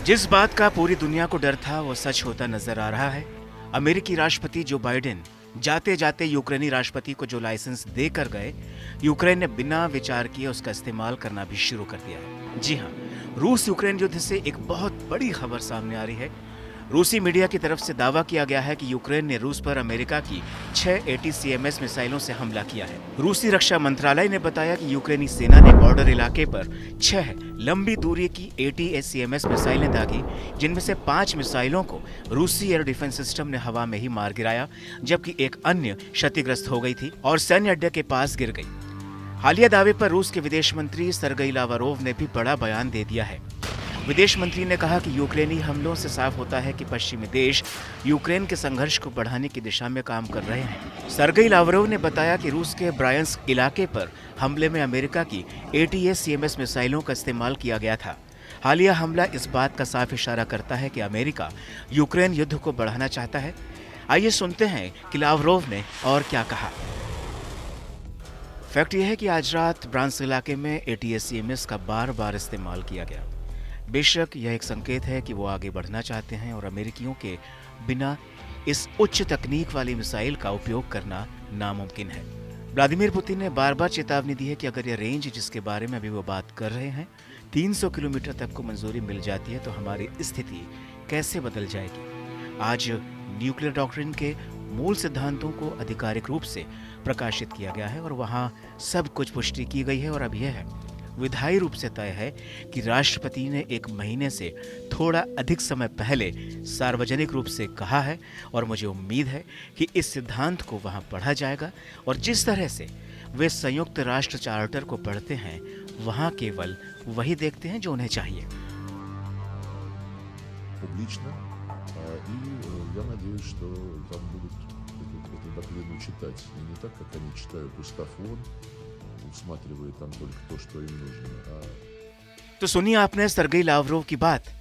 जिस बात का पूरी दुनिया को डर था वो सच होता नजर आ रहा है। अमेरिकी राष्ट्रपति जो बाइडेन जाते जाते यूक्रेनी राष्ट्रपति को जो लाइसेंस देकर गए, यूक्रेन ने बिना विचार किए उसका इस्तेमाल करना भी शुरू कर दिया है। जी हाँ, रूस यूक्रेन युद्ध से एक बहुत बड़ी खबर सामने आ रही है। रूसी मीडिया की तरफ से दावा किया गया है कि यूक्रेन ने रूस पर अमेरिका की 6 ATACMS मिसाइलों से हमला किया है। रूसी रक्षा मंत्रालय ने बताया कि यूक्रेनी सेना ने बॉर्डर इलाके पर 6 लंबी दूरी की ATACMS मिसाइलें दागी, जिनमें से 5 मिसाइलों को रूसी एयर डिफेंस सिस्टम ने हवा में ही मार गिराया, जबकि एक अन्य क्षतिग्रस्त हो गई थी और सैन्य अड्डे के पास गिर गई। हालिया दावे पर रूस के विदेश मंत्री सरगई लावरोव ने भी बड़ा बयान दे दिया है। विदेश मंत्री ने कहा कि यूक्रेनी हमलों से साफ होता है कि पश्चिमी देश यूक्रेन के संघर्ष को बढ़ाने की दिशा में काम कर रहे हैं। सरगई लावरोव ने बताया कि रूस के ब्रायंस्क इलाके पर हमले में अमेरिका की ATACMS मिसाइलों का इस्तेमाल किया गया था। हालिया हमला इस बात का साफ इशारा करता है कि अमेरिका यूक्रेन युद्ध को बढ़ाना चाहता है। आइए सुनते हैं कि लावरोव ने और क्या कहा। फैक्ट यह है कि आज रात ब्रायंस्क इलाके में ATACMS का बार-बार इस्तेमाल किया गया। बेशक यह एक संकेत है कि वो आगे बढ़ना चाहते हैं और अमेरिकियों के बिना इस उच्च तकनीक वाली मिसाइल का उपयोग करना नामुमकिन है। व्लादिमीर पुतिन ने बार बार चेतावनी दी है कि अगर यह रेंज जिसके बारे में अभी वो बात कर रहे हैं 300 किलोमीटर तक को मंजूरी मिल जाती है तो हमारी स्थिति कैसे बदल जाएगी। आज न्यूक्लियर डॉक्ट्रिन के मूल सिद्धांतों को आधिकारिक रूप से प्रकाशित किया गया है और वहाँ सब कुछ पुष्टि की गई है और अब यह है विधायी रूप से तय है कि राष्ट्रपति ने 1 महीने से थोड़ा अधिक समय पहले सार्वजनिक रूप से कहा है और मुझे उम्मीद है कि इस सिद्धांत को वहां पढ़ा जाएगा और जिस तरह से वे संयुक्त राष्ट्र चार्टर को पढ़ते हैं वहां केवल वही देखते हैं जो उन्हें चाहिए। Публично, и я надеюсь, что там будут эту доктрину читать не так, как они читают устав ООН, усматривая там только то, что им нужно. तो सुनिए आपने सरगई लावरोव की बात।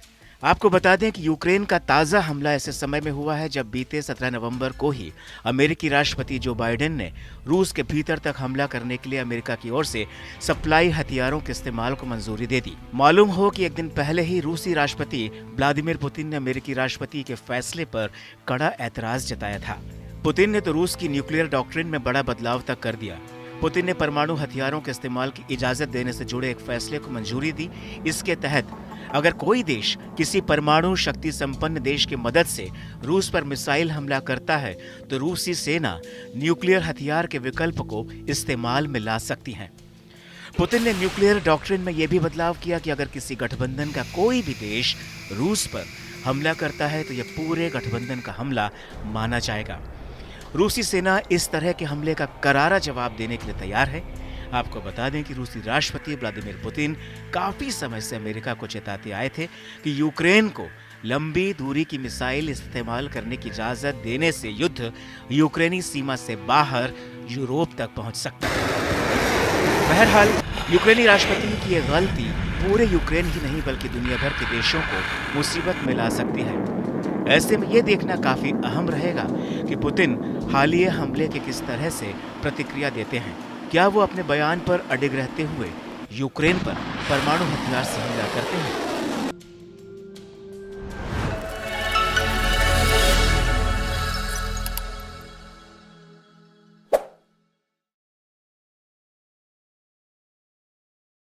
आपको बता दें कि यूक्रेन का ताज़ा हमला ऐसे समय में हुआ है जब बीते 17 नवंबर को ही अमेरिकी राष्ट्रपति जो बाइडेन ने रूस के भीतर तक हमला करने के लिए अमेरिका की ओर से सप्लाई हथियारों के इस्तेमाल को मंजूरी दे दी। मालूम हो कि एक दिन पहले ही रूसी राष्ट्रपति व्लादिमीर पुतिन ने अमेरिकी राष्ट्रपति के फैसले पर कड़ा ऐतराज जताया था। पुतिन ने तो रूस की न्यूक्लियर डॉक्ट्रिन में बड़ा बदलाव तक कर दिया। पुतिन ने परमाणु हथियारों के इस्तेमाल की इजाजत देने से जुड़े एक फैसले को मंजूरी दी। इसके तहत अगर कोई देश किसी परमाणु शक्ति संपन्न देश की मदद से रूस पर मिसाइल हमला करता है तो रूसी सेना न्यूक्लियर हथियार के विकल्प को इस्तेमाल में ला सकती है। पुतिन ने न्यूक्लियर डॉक्ट्रिन में यह भी बदलाव किया कि अगर किसी गठबंधन का कोई भी देश रूस पर हमला करता है तो यह पूरे गठबंधन का हमला माना जाएगा। रूसी सेना इस तरह के हमले का करारा जवाब देने के लिए तैयार है। आपको बता दें कि रूसी राष्ट्रपति व्लादिमीर पुतिन काफी समय से अमेरिका को चेताते आए थे कि यूक्रेन को लंबी दूरी की मिसाइल इस्तेमाल करने की इजाजत देने से युद्ध यूक्रेनी सीमा से बाहर यूरोप तक पहुंच सकता है। बहरहाल यूक्रेनी राष्ट्रपति की यह गलती पूरे यूक्रेन ही नहीं बल्कि दुनिया भर के देशों को मुसीबत में ला सकती है। ऐसे में यह देखना काफी अहम रहेगा कि पुतिन हालिया हमले के किस तरह से प्रतिक्रिया देते हैं। क्या वो अपने बयान पर अडिग रहते हुए यूक्रेन पर परमाणु हथियार से हमला करते हैं?